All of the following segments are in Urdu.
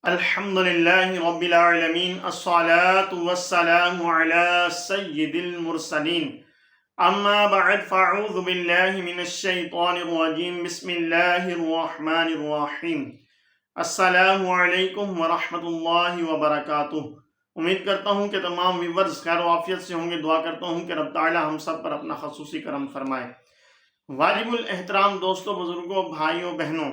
الحمد للہ رب العالمین الصلاة والسلام علی سید المرسلین اما بعد فاعوذ باللہ من الشیطان الرجیم بسم اللہ الرحمن الرحیم السلام علیکم ورحمۃ اللہ وبرکاتہ۔ امید کرتا ہوں کہ تمام ویورز خیر و عافیت سے ہوں گے۔ دعا کرتا ہوں کہ رب تعالی ہم سب پر اپنا خصوصی کرم فرمائے۔ واجب الاحترام دوستوں، بزرگوں، بھائیوں، بہنوں،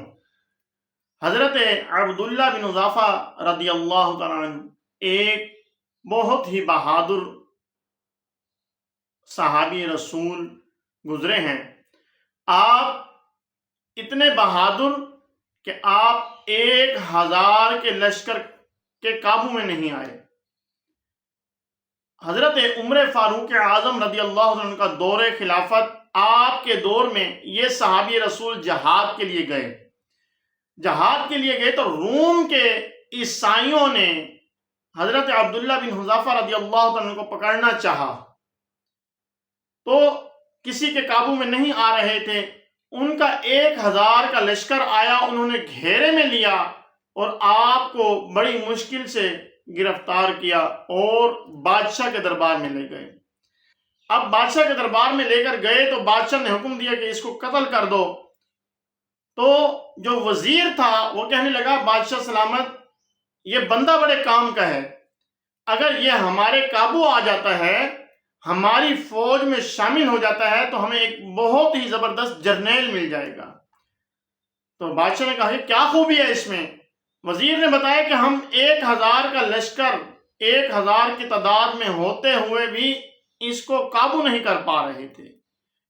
حضرت عبداللہ بن حذافہ رضی اللہ تعالیٰ عنہ ایک بہت ہی بہادر صحابی رسول گزرے ہیں۔ آپ اتنے بہادر کہ آپ 1000 کے لشکر کے قابو میں نہیں آئے۔ حضرت عمر فاروق اعظم رضی اللہ عنہ کا دور خلافت، آپ کے دور میں یہ صحابی رسول جہاد کے لیے گئے۔ جہاد کے لیے گئے تو روم کے عیسائیوں نے حضرت عبداللہ بن حذافہ رضی اللہ عنہ کو پکڑنا چاہا تو کسی کے قابو میں نہیں آ رہے تھے۔ ان کا 1000 کا لشکر آیا، انہوں نے گھیرے میں لیا اور آپ کو بڑی مشکل سے گرفتار کیا اور بادشاہ کے دربار میں لے گئے۔ اب بادشاہ کے دربار میں لے کر گئے تو بادشاہ نے حکم دیا کہ اس کو قتل کر دو۔ تو جو وزیر تھا وہ کہنے لگا، بادشاہ سلامت، یہ بندہ بڑے کام کا ہے، اگر یہ ہمارے قابو آ جاتا ہے، ہماری فوج میں شامل ہو جاتا ہے تو ہمیں ایک بہت ہی زبردست جرنیل مل جائے گا۔ تو بادشاہ نے کہا کہ کیا خوبی ہے اس میں؟ وزیر نے بتایا کہ ہم 1000 کا لشکر 1000 کی تعداد میں ہوتے ہوئے بھی اس کو قابو نہیں کر پا رہے تھے۔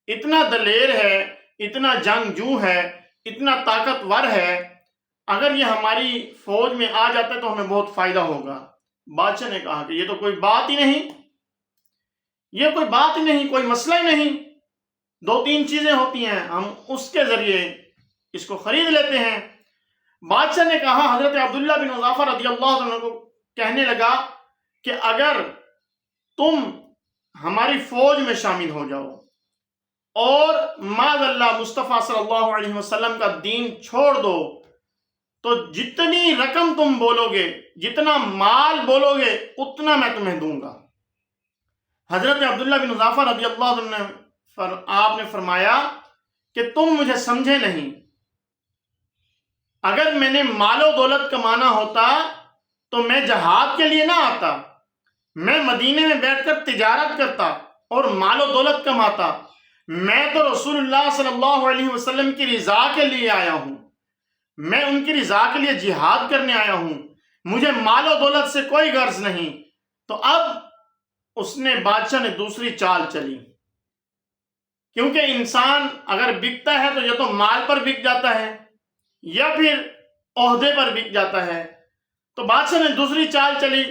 اتنا دلیر ہے، اتنا جنگجو ہے، اتنا طاقتور ہے، اگر یہ ہماری فوج میں آ جاتا ہے تو ہمیں بہت فائدہ ہوگا۔ بادشاہ نے کہا کہ یہ تو کوئی بات ہی نہیں، یہ کوئی بات ہی نہیں، کوئی مسئلہ ہی نہیں۔ 2-3 چیزیں ہوتی ہیں، ہم اس کے ذریعے اس کو خرید لیتے ہیں۔ بادشاہ نے کہا، حضرت عبداللہ بن حذافہ رضی اللہ عنہ کو کہنے لگا کہ اگر تم ہماری فوج میں شامل ہو جاؤ اور معاذ اللہ مصطفیٰ صلی اللہ علیہ وسلم کا دین چھوڑ دو تو جتنی رقم تم بولو گے، جتنا مال بولو گے، اتنا میں تمہیں دوں گا۔ حضرت عبداللہ بن حذافہ رضی اللہ عنہ آپ نے فرمایا کہ تم مجھے سمجھے نہیں، اگر میں نے مال و دولت کمانا ہوتا تو میں جہاد کے لیے نہ آتا، میں مدینے میں بیٹھ کر تجارت کرتا اور مال و دولت کماتا۔ میں تو رسول اللہ صلی اللہ علیہ وسلم کی رضا کے لیے آیا ہوں، میں ان کی رضا کے لیے جہاد کرنے آیا ہوں، مجھے مال و دولت سے کوئی غرض نہیں۔ تو اب اس نے بادشاہ نے دوسری چال چلی، کیونکہ انسان اگر بکتا ہے تو یا تو مال پر بک جاتا ہے یا پھر عہدے پر بک جاتا ہے۔ تو بادشاہ نے دوسری چال چلی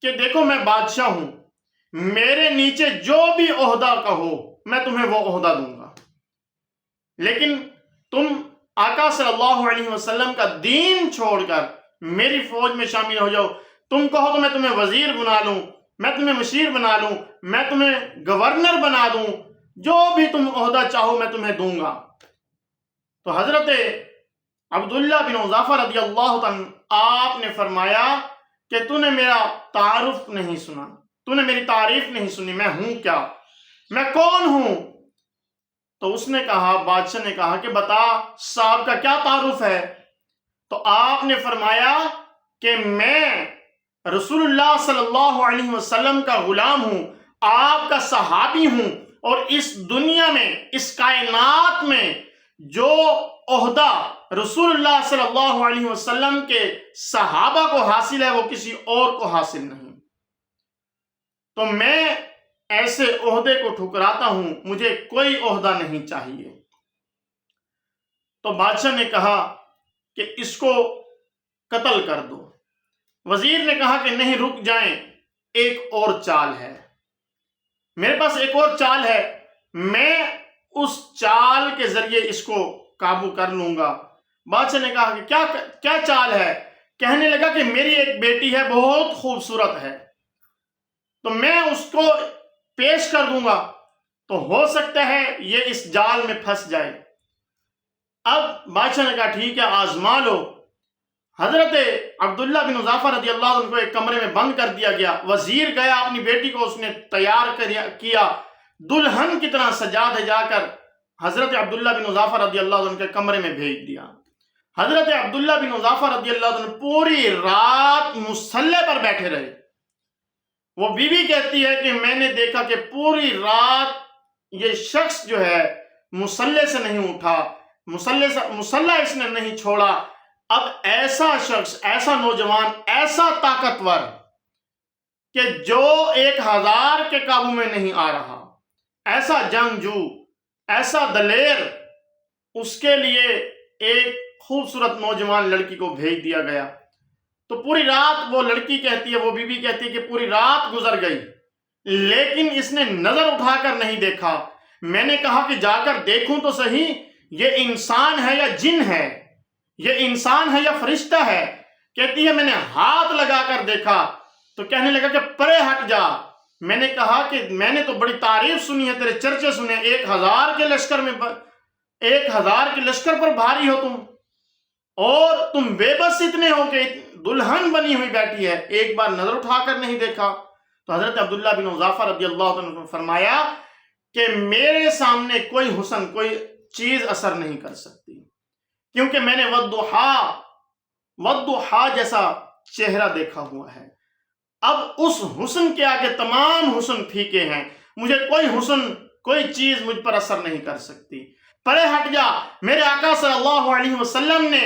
کہ دیکھو میں بادشاہ ہوں، میرے نیچے جو بھی عہدہ کہو میں تمہیں وہ عہدہ دوں گا، لیکن تم آقا صلی اللہ علیہ وسلم کا دین چھوڑ کر میری فوج میں شامل ہو جاؤ۔ تم کہو تو میں تمہیں وزیر بنا لوں، میں تمہیں مشیر بنا لوں، میں تمہیں گورنر بنا دوں، جو بھی تم عہدہ چاہو میں تمہیں دوں گا۔ تو حضرت عبداللہ بن حذافہ رضی اللہ عنہ آپ نے فرمایا کہ تو نے میرا تعارف نہیں سنا، تو نے میری تعریف نہیں سنی، میں ہوں کیا، میں کون ہوں؟ تو اس نے کہا، بادشاہ نے کہا کہ بتا صاحب کا کیا تعارف ہے؟ تو آپ نے فرمایا کہ میں رسول اللہ صلی اللہ علیہ وسلم کا غلام ہوں، آپ کا صحابی ہوں، اور اس دنیا میں، اس کائنات میں جو عہدہ رسول اللہ صلی اللہ علیہ وسلم کے صحابہ کو حاصل ہے وہ کسی اور کو حاصل نہیں۔ تو میں ایسے عہدے کو ٹھکراتا ہوں، مجھے کوئی عہدہ نہیں چاہیے۔ تو بادشاہ نے کہا کہ اس کو قتل کر دو۔ وزیر نے کہا کہ نہیں، رک جائیں، ایک اور چال ہے، میرے پاس ایک اور چال ہے، میں اس چال کے ذریعے اس کو قابو کر لوں گا۔ بادشاہ نے کہا کہ کیا چال ہے؟ کہنے لگا کہ میری ایک بیٹی ہے، بہت خوبصورت ہے، تو میں اس کو پیش کر دوں گا تو ہو سکتا ہے یہ اس جال میں پھنس جائے۔ اب بادشاہ نے کہا ٹھیک ہے، آزما لو۔ حضرت عبداللہ بن حذافہ رضی اللہ عنہ کو ایک کمرے میں بند کر دیا گیا. وزیر گیا، اپنی بیٹی کو اس نے تیار کیا، دلہن کی طرح سجا دھجا کر حضرت عبداللہ بن حذافہ رضی اللہ عنہ کے کمرے میں بھیج دیا. حضرت عبداللہ بن حذافہ رضی اللہ عنہ پوری رات مصلی پر بیٹھے رہے. وہ بیوی کہتی ہے کہ میں نے دیکھا کہ پوری رات یہ شخص جو ہے مصلی سے نہیں اٹھا، مصلی اس نے نہیں چھوڑا. اب ایسا شخص، ایسا نوجوان، ایسا طاقتور کہ جو 1000 کے قابو میں نہیں آ رہا، ایسا جنگجو، ایسا دلیر، اس کے لیے ایک خوبصورت نوجوان لڑکی کو بھیج دیا گیا. تو پوری رات وہ لڑکی کہتی ہے، وہ بیوی کہتی ہے کہ پوری رات گزر گئی لیکن اس نے نظر اٹھا کر نہیں دیکھا. میں نے کہا کہ جا کر دیکھوں تو صحیح، یہ انسان ہے یا جن ہے، یہ انسان ہے یا فرشتہ ہے. کہتی ہے میں نے ہاتھ لگا کر دیکھا تو کہنے لگا کہ پرے ہٹ جا. میں نے کہا کہ میں نے تو بڑی تعریف سنی ہے، تیرے چرچے سنے، 1000 کے لشکر میں 1000 کے لشکر پر بھاری ہو تم، اور تم بے بس اتنے ہو کہ دلہن بنی ہوئی بیٹھی ہے، ایک بار نظر اٹھا کر نہیں دیکھا. تو حضرت عبداللہ بن حذافہ رضی اللہ عنہ نے فرمایا کہ میرے سامنے کوئی حسن، کوئی چیز اثر نہیں کر سکتی، کیونکہ میں نے والضحا جیسا چہرہ دیکھا ہوا ہے. اب اس حسن کے آگے تمام حسن پھیکے ہیں، مجھے کوئی حسن، کوئی چیز مجھ پر اثر نہیں کر سکتی. پرے ہٹ جا، میرے آقا صلی اللہ علیہ وسلم نے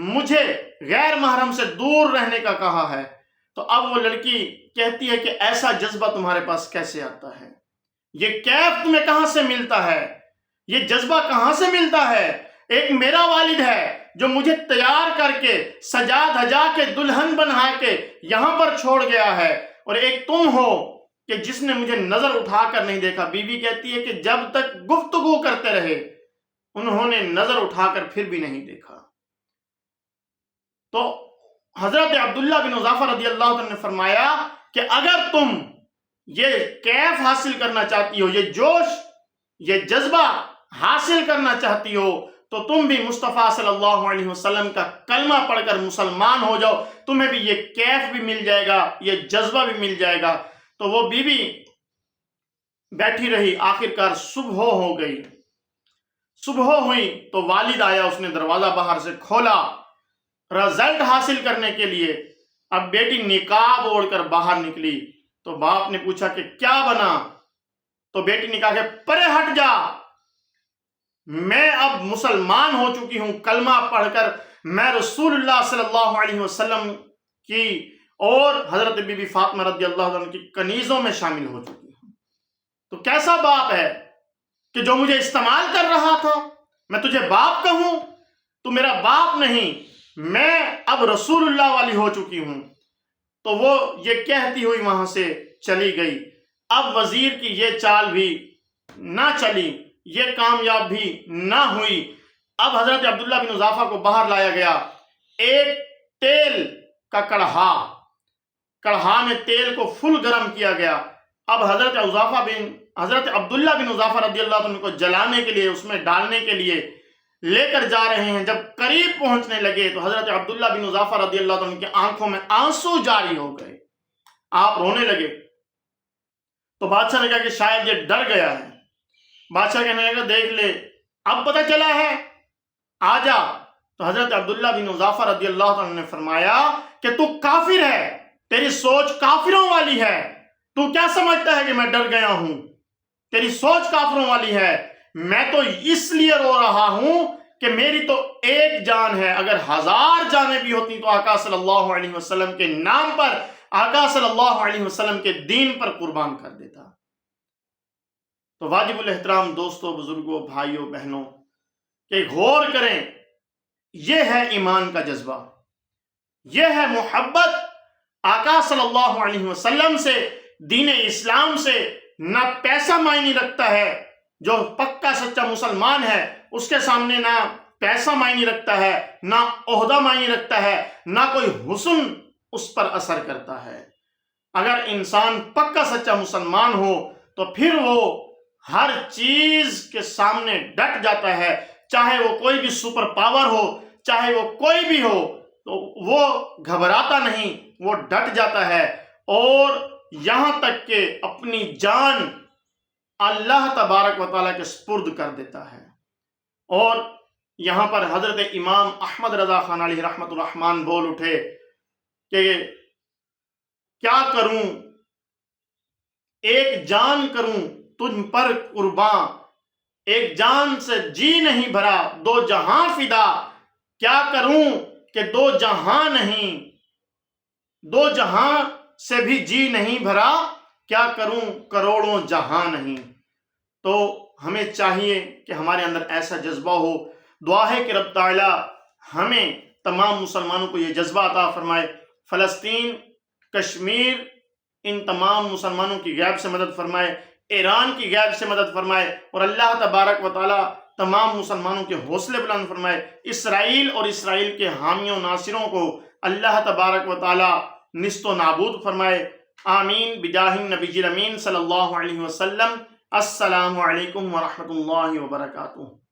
مجھے غیر محرم سے دور رہنے کا کہا ہے. تو اب وہ لڑکی کہتی ہے کہ ایسا جذبہ تمہارے پاس کیسے آتا ہے؟ یہ کیف تمہیں کہاں سے ملتا ہے؟ یہ جذبہ کہاں سے ملتا ہے؟ ایک میرا والد ہے جو مجھے تیار کر کے، سجا دھجا کے، دلہن بنا کے یہاں پر چھوڑ گیا ہے، اور ایک تم ہو کہ جس نے مجھے نظر اٹھا کر نہیں دیکھا. بیوی کہتی ہے کہ جب تک گفتگو کرتے رہے انہوں نے نظر اٹھا کر پھر بھی نہیں دیکھا. تو حضرت عبداللہ بن حذافہ رضی اللہ عنہ نے فرمایا کہ اگر تم یہ کیف حاصل کرنا چاہتی ہو، یہ جوش، یہ جذبہ حاصل کرنا چاہتی ہو، تو تم بھی مصطفیٰ صلی اللہ علیہ وسلم کا کلمہ پڑھ کر مسلمان ہو جاؤ، تمہیں بھی یہ کیف بھی مل جائے گا، یہ جذبہ بھی مل جائے گا. تو وہ بیوی بیٹھی رہی. آخرکار صبح ہو گئی. صبح ہوئی تو والد آیا، اس نے دروازہ باہر سے کھولا رزلٹ حاصل کرنے کے لیے. اب بیٹی نقاب اوڑھ کر باہر نکلی تو باپ نے پوچھا کہ کیا بنا؟ تو بیٹی نے کہا کہ پرے ہٹ جا، میں اب مسلمان ہو چکی ہوں، کلمہ پڑھ کر میں رسول اللہ صلی اللہ علیہ وسلم کی اور حضرت بی بی فاطمہ رضی اللہ عنہ کی کنیزوں میں شامل ہو چکی ہوں. تو کیسا باپ ہے کہ جو مجھے استعمال کر رہا تھا میں تجھے باپ کہوں؟ تو میرا باپ نہیں، میں اب رسول اللہ والی ہو چکی ہوں. تو وہ یہ کہتی ہوئی وہاں سے چلی گئی. اب وزیر کی یہ چال بھی نہ چلی، یہ کامیاب بھی نہ ہوئی. اب حضرت عبداللہ بن حذافہ کو باہر لایا گیا. ایک تیل کا کڑھا میں تیل کو فل گرم کیا گیا. اب حضرت عبداللہ بن حذافہ رضی اللہ عنہ کو جلانے کے لیے، اس میں ڈالنے کے لیے لے کر جا رہے ہیں. جب قریب پہنچنے لگے تو حضرت عبداللہ بن حذافہ رضی اللہ عنہ کی آنکھوں میں آنسو جاری ہو گئے، آپ رونے لگے. تو بادشاہ نے کہا کہ شاید یہ ڈر گیا ہے. بادشاہ کہنے لگا دیکھ لے، اب پتہ چلا ہے، آ جا. تو حضرت عبداللہ بن حذافہ رضی اللہ عنہ نے فرمایا کہ تو کافر ہے، تیری سوچ کافروں والی ہے. تو کیا سمجھتا ہے کہ میں ڈر گیا ہوں؟ تیری سوچ کافروں والی ہے. میں تو اس لیے رو رہا ہوں کہ میری تو ایک جان ہے، اگر 1000 جانیں بھی ہوتی تو آقا صلی اللہ علیہ وسلم کے نام پر، آقا صلی اللہ علیہ وسلم کے دین پر قربان کر دیتا. تو واجب الاحترام دوستوں، بزرگوں، بھائیوں، بہنوں، کہ غور کریں، یہ ہے ایمان کا جذبہ، یہ ہے محبت آقا صلی اللہ علیہ وسلم سے، دین اسلام سے. نہ پیسہ معنی رکھتا ہے، جو پکا سچا مسلمان ہے اس کے سامنے نہ پیسہ معنی رکھتا ہے، نہ عہدہ معنی رکھتا ہے، نہ کوئی حسن اس پر اثر کرتا ہے. اگر انسان پکا سچا مسلمان ہو تو پھر وہ ہر چیز کے سامنے ڈٹ جاتا ہے، چاہے وہ کوئی بھی سپر پاور ہو، چاہے وہ کوئی بھی ہو. تو وہ گھبراتا نہیں، وہ ڈٹ جاتا ہے اور یہاں تک کہ اپنی جان اللہ تبارک و تعالیٰ کے سپرد کر دیتا ہے۔ اور یہاں پر حضرت امام احمد رضا خان علیہ رحمت الرحمن بول اٹھے کہ کیا کروں، ایک جان کروں تجھ پر قرباں، ایک جان سے جی نہیں بھرا دو جہاں فدا، کیا کروں کہ دو جہاں نہیں، دو جہاں سے بھی جی نہیں بھرا، کیا کروں کروڑوں جہاں نہیں۔ تو ہمیں چاہیے کہ ہمارے اندر ایسا جذبہ ہو۔ دعا ہے کہ رب تعالی ہمیں تمام مسلمانوں کو یہ جذبہ عطا فرمائے، فلسطین، کشمیر، ان تمام مسلمانوں کی غیب سے مدد فرمائے، ایران کی غیب سے مدد فرمائے، اور اللہ تبارک و تعالی تمام مسلمانوں کے حوصلے بلند فرمائے۔ اسرائیل اور اسرائیل کے حامیوں ناصروں کو اللہ تبارک و تعالی نیست و نابود فرمائے۔ آمین بجاہ النبی الامین صلی اللہ علیہ وسلم۔ السلام علیکم ورحمۃ اللہ وبرکاتہ۔